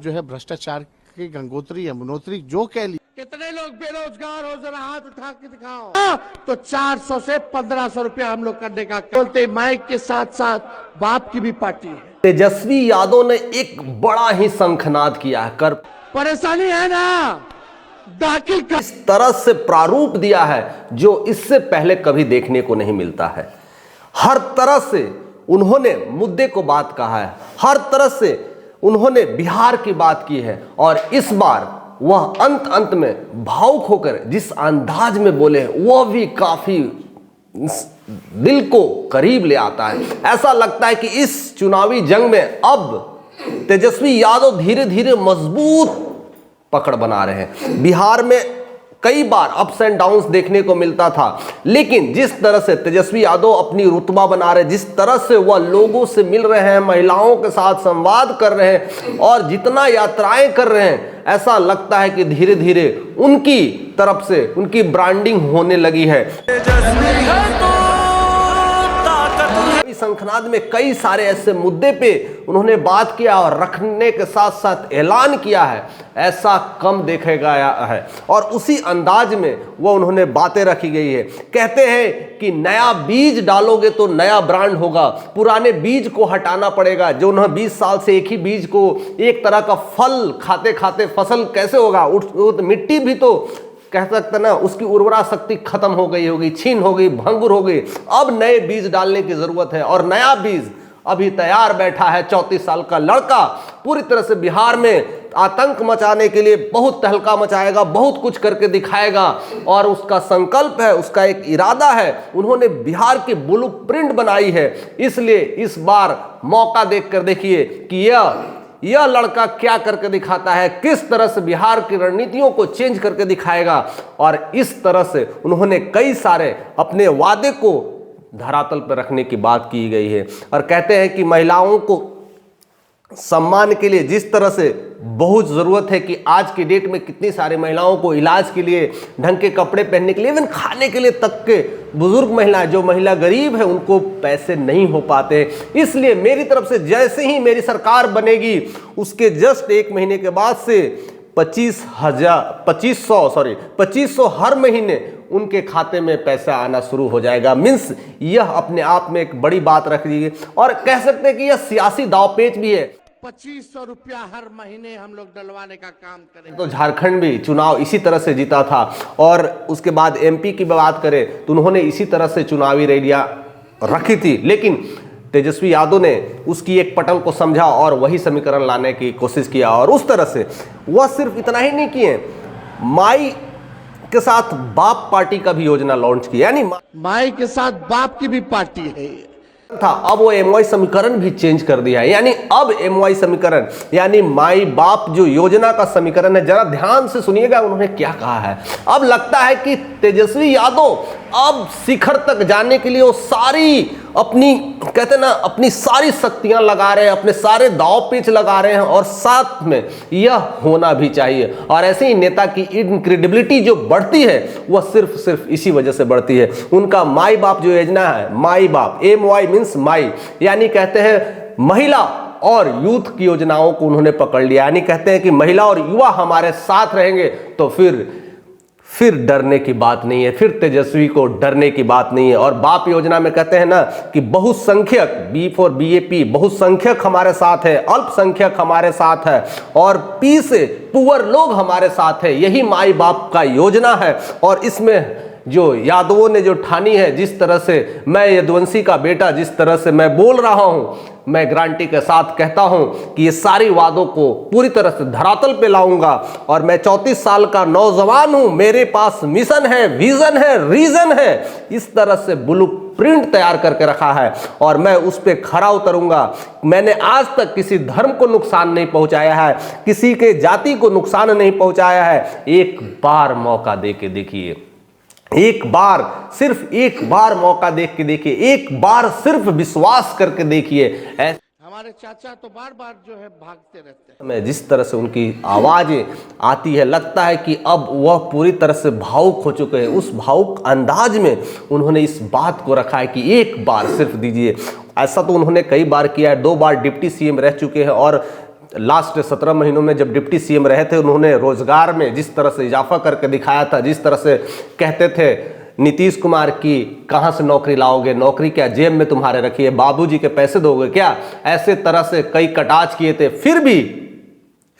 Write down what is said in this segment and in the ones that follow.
जो है भ्रष्टाचार की गंगोत्री यमुनोत्री जो कह ली। कितने लोग बेरोजगार हो जरा हाथ उठा के दिखाओ। तो 400 से 1500 रुपया हम लोग करने का बोलते। माइक के साथ साथ बाप की भी पार्टी है। तेजस्वी यादव ने एक बड़ा ही शंखनाद किया है। कर परेशानी है ना, दाखिल कर। इस तरह से प्रारूप दिया है जो इससे पहले कभी देखने को नहीं मिलता है। हर तरह से उन्होंने मुद्दे को बात कहा है, हर तरह से उन्होंने बिहार की बात की है और इस बार वह अंत में भावुक होकर जिस अंदाज में बोले वह भी काफी दिल को करीब ले आता है। ऐसा लगता है कि इस चुनावी जंग में अब तेजस्वी यादव धीरे धीरे मजबूत पकड़ बना रहे हैं। बिहार में कई बार अप्स एंड डाउन्स देखने को मिलता था, लेकिन जिस तरह से तेजस्वी यादव अपनी रुतबा बना रहे, जिस तरह से वह लोगों से मिल रहे हैं, महिलाओं के साथ संवाद कर रहे हैं और जितना यात्राएं कर रहे हैं, ऐसा लगता है कि धीरे धीरे उनकी तरफ से उनकी ब्रांडिंग होने लगी है। शंखनाद में कई सारे ऐसे मुद्दे पे उन्होंने बात किया और रखने के साथ साथ ऐलान किया है, ऐसा कम देखा गया है और उसी अंदाज में वो उन्होंने बातें रखी गई है। कहते हैं कि नया बीज डालोगे तो नया ब्रांड होगा, पुराने बीज को हटाना पड़ेगा। जो उन्होंने 20 साल से एक ही बीज को, एक तरह का फल खाते खाते फसल कैसे होगा, मिट्टी भी तो कह सकते ना उसकी उर्वरा शक्ति खत्म हो गई होगी, छीन हो गई, भंगुर हो गई। अब नए बीज डालने की जरूरत है और नया बीज अभी तैयार बैठा है। 34 साल का लड़का पूरी तरह से बिहार में आतंक मचाने के लिए बहुत तहलका मचाएगा, बहुत कुछ करके दिखाएगा और उसका संकल्प है, उसका एक इरादा है। उन्होंने बिहार की ब्लूप्रिंट बनाई है। इसलिए इस बार मौका देखकर देखिए कि यह लड़का क्या करके दिखाता है, किस तरह से बिहार की रणनीतियों को चेंज करके दिखाएगा। और इस तरह से उन्होंने कई सारे अपने वादे को धरातल पर रखने की बात की गई है और कहते हैं कि महिलाओं को सम्मान के लिए जिस तरह से बहुत ज़रूरत है कि आज की डेट में कितनी सारी महिलाओं को इलाज के लिए, ढंग के कपड़े पहनने के लिए, इवन खाने के लिए तक के बुजुर्ग महिलाएं, जो महिला गरीब है, उनको पैसे नहीं हो पाते। इसलिए मेरी तरफ से जैसे ही मेरी सरकार बनेगी उसके जस्ट एक महीने के बाद से 2500 हर महीने उनके खाते में पैसा आना शुरू हो जाएगा। मीन्स यह अपने आप में एक बड़ी बात रख दी है और कह सकते हैं कि यह सियासी दांवपेच भी है। 2500 रुपया हर महीने हम लोग डलवाने का काम करेंगे। तो झारखंड भी चुनाव इसी तरह से जीता था और उसके बाद एमपी की बात करें तो उन्होंने इसी तरह से चुनावी रैलियां रखी थी, लेकिन तेजस्वी यादव ने उसकी एक पटल को समझा और वही समीकरण लाने की कोशिश किया और उस तरह से वह सिर्फ इतना ही नहीं किए, माई के साथ बाप पार्टी का भी योजना लॉन्च किया। यानी माई के साथ बाप की भी पार्टी है था, अब वो एमवाई समीकरण भी चेंज कर दिया है। यानी अब एमवाई समीकरण यानी माई बाप जो योजना का समीकरण है, जरा ध्यान से सुनिएगा उन्होंने क्या कहा है। अब लगता है कि तेजस्वी यादव अब शिखर तक जाने के लिए वो सारी अपनी, कहते ना, अपनी सारी शक्तियां लगा रहे हैं, अपने सारे दांव पेच लगा रहे हैं और साथ में यह होना भी चाहिए। और ऐसे ही नेता की इनक्रेडिबिलिटी जो बढ़ती है वह सिर्फ इसी वजह से बढ़ती है। उनका माई बाप जो योजना है, माई बाप, MY मीन्स माई, यानी कहते हैं महिला और यूथ की योजनाओं को उन्होंने पकड़ लिया। यानी कहते हैं कि महिला और युवा हमारे साथ रहेंगे तो फिर डरने की बात नहीं है, फिर तेजस्वी को डरने की बात नहीं है। और बाप योजना में कहते हैं ना कि बहुसंख्यक, B फॉर BAP, बहुसंख्यक हमारे साथ है, अल्पसंख्यक हमारे साथ है और P से पुअर लोग हमारे साथ है। यही माई बाप का योजना है और इसमें जो यादवों ने जो ठानी है, जिस तरह से मैं यदुवंशी का बेटा, जिस तरह से मैं बोल रहा हूं, मैं गारंटी के साथ कहता हूं कि ये सारी वादों को पूरी तरह से धरातल पे लाऊंगा। और मैं 34 साल का नौजवान हूं, मेरे पास मिशन है, विजन है, रीजन है, इस तरह से ब्लूप्रिंट तैयार करके रखा है और मैं उस पे खरा उतरूंगा। मैंने आज तक किसी धर्म को नुकसान नहीं पहुंचाया है, किसी के जाति को नुकसान नहीं पहुंचाया है। एक बार मौका दे के देखिए, एक बार, सिर्फ एक बार मौका देख के देखिए, एक बार सिर्फ विश्वास करके देखिए। हमारे चाचा तो बार बार जो है भागते रहते हैं। मैं जिस तरह से उनकी आवाजें आती है, लगता है कि अब वह पूरी तरह से भावुक हो चुके हैं। उस भावुक अंदाज में उन्होंने इस बात को रखा है कि एक बार सिर्फ दीजिए। ऐसा तो उन्होंने कई बार किया है, 2 बार डिप्टी CM रह चुके हैं और लास्ट 17 महीनों में जब डिप्टी सीएम रहे थे, उन्होंने रोजगार में जिस तरह से इजाफा करके दिखाया था, जिस तरह से कहते थे नीतीश कुमार की कहां से नौकरी लाओगे, नौकरी क्या जेब में तुम्हारे रखी है, बाबूजी के पैसे दोगे क्या, ऐसे तरह से कई कटाक्ष किए थे।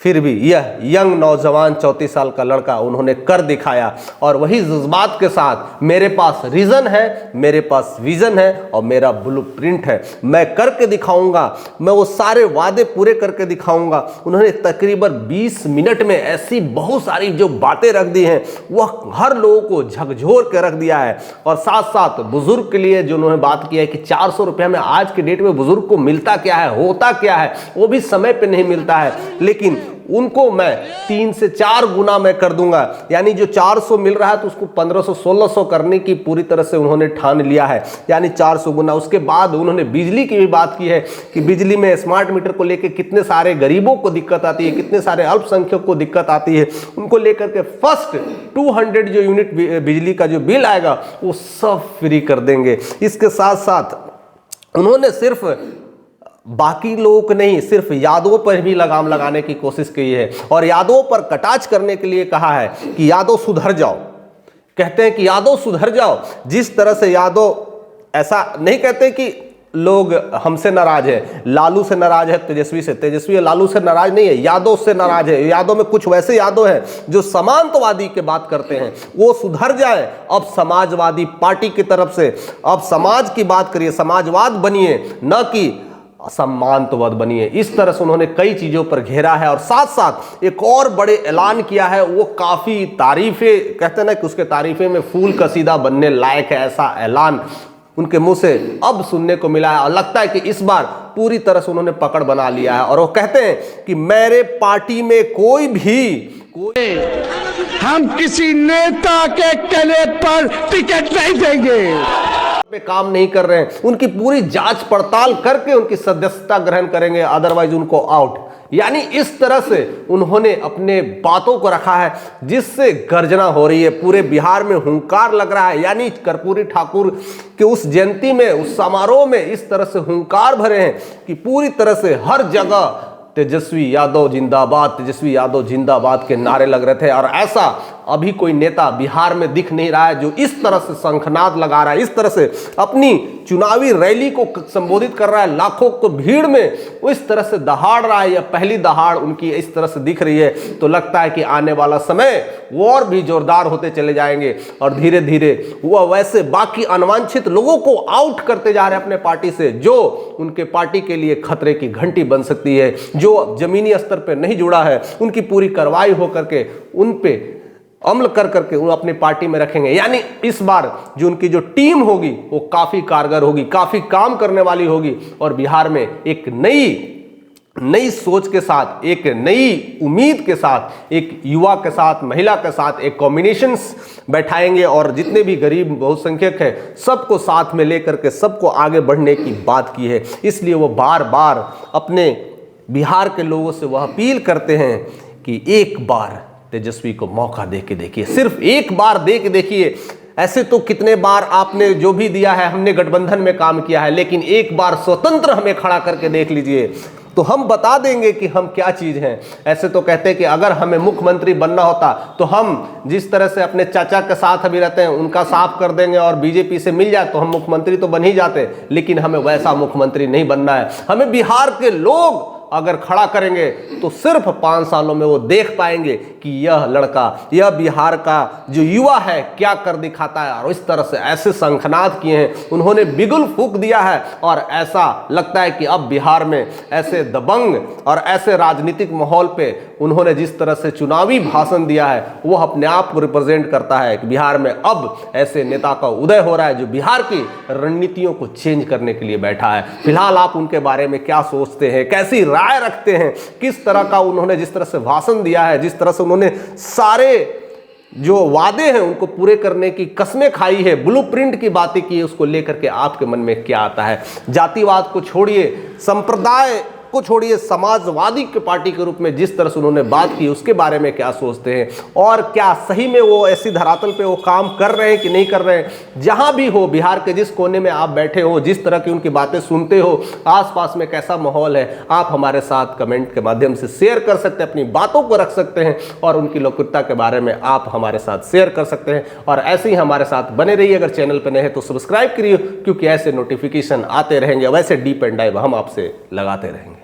फिर भी यह यंग नौजवान 34 साल का लड़का उन्होंने कर दिखाया और वही जज्बात के साथ मेरे पास रीजन है, मेरे पास विजन है और मेरा ब्लूप्रिंट है, मैं करके दिखाऊंगा, मैं वो सारे वादे पूरे करके दिखाऊंगा। उन्होंने तकरीबन 20 मिनट में ऐसी बहुत सारी जो बातें रख दी हैं, वह हर लोगों को झकझोर के रख दिया है। और साथ साथ बुजुर्ग के लिए जो उन्होंने बात किया है कि 400 रुपये में आज के डेट में बुजुर्ग को मिलता क्या है, होता क्या है, वो भी समय पे नहीं मिलता है, लेकिन उनको मैं 3 से 4 गुना मैं कर दूंगा। यानी जो 400 मिल रहा है तो उसको 1500-1600 करने की पूरी तरह से उन्होंने ठान लिया है, यानी 400 गुना। उसके बाद उन्होंने बिजली की भी बात की है कि बिजली में स्मार्ट मीटर को लेकर कितने सारे गरीबों को दिक्कत आती है, कितने सारे अल्पसंख्यक को दिक्कत आती है, उनको लेकर के फर्स्ट 200 जो यूनिट बिजली का जो बिल आएगा वो सब फ्री कर देंगे। इसके साथ साथ उन्होंने सिर्फ बाकी लोगों को नहीं, सिर्फ यादवों पर भी लगाम लगाने की कोशिश की है और यादवों पर कटाक्ष करने के लिए कहा है कि यादव सुधर जाओ। कहते हैं कि यादव सुधर जाओ। जिस तरह से यादव, ऐसा नहीं कहते कि लोग हमसे नाराज है, लालू से नाराज है, तेजस्वी से, तेजस्वी लालू से नाराज नहीं है, यादव से नाराज है। यादव में कुछ वैसे यादव हैं जो समांतवादी की बात करते हैं, वो सुधर जाए। अब समाजवादी पार्टी की तरफ से अब समाज की बात करिए, समाजवाद बनिए, न कि सम्मानतवाद बनिए। इस तरह से उन्होंने कई चीजों पर घेरा है और साथ साथ एक और बड़े ऐलान किया है, वो काफी तारीफें, कहते हैं ना कि उसके तारीफे में फूल कसीदा बनने लायक है। ऐसा ऐलान उनके मुंह से अब सुनने को मिला है और लगता है कि इस बार पूरी तरह से उन्होंने पकड़ बना लिया है। और वो कहते हैं कि मेरे पार्टी में कोई हम किसी नेता के कहने पर टिकट नहीं देंगे, पे काम नहीं कर रहे हैं, उनकी पूरी जांच पड़ताल करके उनकी सदस्यता ग्रहण करेंगे, अदरवाइज उनको आउट। यानी इस तरह से उन्होंने अपने बातों को रखा है जिससे गर्जना हो रही है, पूरे बिहार में हुंकार लग रहा है। यानी कर्पूरी ठाकुर के उस जयंती में, उस समारोह में इस तरह से हुंकार भरे हैं कि पूरी तरह से हर जगह तेजस्वी यादव जिंदाबाद, तेजस्वी यादव जिंदाबाद के नारे लग रहे थे। और ऐसा अभी कोई नेता बिहार में दिख नहीं रहा है जो इस तरह से शंखनाद लगा रहा है, इस तरह से अपनी चुनावी रैली को संबोधित कर रहा है, लाखों को भीड़ में वो इस तरह से दहाड़ रहा है। या पहली दहाड़ उनकी इस तरह से दिख रही है, तो लगता है कि आने वाला समय वो और भी जोरदार होते चले जाएंगे और धीरे धीरे वो वैसे बाकी अनवांछित लोगों को आउट करते जा रहे हैं अपने पार्टी से, जो उनके पार्टी के लिए खतरे की घंटी बन सकती है। जो जमीनी स्तर पर नहीं जुड़ा है, उनकी पूरी कार्रवाई होकर के उन पे अमल कर करके वो अपनी पार्टी में रखेंगे। यानी इस बार जो उनकी जो टीम होगी वो काफी कारगर होगी, काफी काम करने वाली होगी और बिहार में एक नई सोच के साथ, एक नई उम्मीद के साथ, एक युवा के साथ, महिला के साथ एक कॉम्बिनेशन बैठाएंगे और जितने भी गरीब बहुसंख्यक हैं सबको साथ में लेकर के सबको आगे बढ़ने की बात की है। इसलिए वो बार बार अपने बिहार के लोगों से वह अपील करते हैं कि एक बार तेजस्वी को मौका दे के देखिए, सिर्फ एक बार दे के देखिए। ऐसे तो कितने बार आपने जो भी दिया है, हमने गठबंधन में काम किया है, लेकिन एक बार स्वतंत्र हमें खड़ा करके देख लीजिए तो हम बता देंगे कि हम क्या चीज हैं। ऐसे तो कहते हैं कि अगर हमें मुख्यमंत्री बनना होता तो हम जिस तरह से अपने चाचा के साथ अभी रहते हैं उनका साफ कर देंगे और बीजेपी से मिल जाए तो हम मुख्यमंत्री तो बन ही जाते, लेकिन हमें वैसा मुख्यमंत्री नहीं बनना है। हमें बिहार के लोग अगर खड़ा करेंगे तो सिर्फ 5 सालों में वो देख पाएंगे कि यह लड़का, यह बिहार का जो युवा है क्या कर दिखाता है। और इस तरह से ऐसे शंखनाद किए हैं, उन्होंने बिगुल फूंक दिया है और ऐसा लगता है कि अब बिहार में ऐसे दबंग और ऐसे राजनीतिक माहौल पे उन्होंने जिस तरह से चुनावी भाषण दिया है वो अपने आप को रिप्रेजेंट करता है कि बिहार में अब ऐसे नेता का उदय हो रहा है जो बिहार की रणनीतियों को चेंज करने के लिए बैठा है। फिलहाल आप उनके बारे में क्या सोचते हैं, कैसी राय रखते हैं, किस तरह का उन्होंने जिस तरह से भाषण दिया है, जिस तरह से उन्होंने सारे जो वादे हैं उनको पूरे करने की कस्में खाई है, ब्लूप्रिंट की बातें की है, उसको लेकर के आपके मन में क्या आता है। जातिवाद को छोड़िए, संप्रदाय को छोड़िए, समाजवादी के पार्टी के रूप में जिस तरह से उन्होंने बात की उसके बारे में क्या सोचते हैं, और क्या सही में वो ऐसी धरातल पे वो काम कर रहे हैं कि नहीं कर रहे हैं। जहां भी हो, बिहार के जिस कोने में आप बैठे हो, जिस तरह की उनकी बातें सुनते हो, आसपास में कैसा माहौल है, आप हमारे साथ कमेंट के माध्यम से शेयर कर सकते हैं, अपनी बातों को रख सकते हैं और उनकी लोकप्रियता के बारे में आप हमारे साथ शेयर कर सकते हैं। और ऐसे ही हमारे साथ बने रहिए। अगर चैनल पर नए हैं तो सब्सक्राइब करिए, क्योंकि ऐसे नोटिफिकेशन आते रहेंगे, वैसे डीप एंड डाइव हम आपसे लगाते रहेंगे।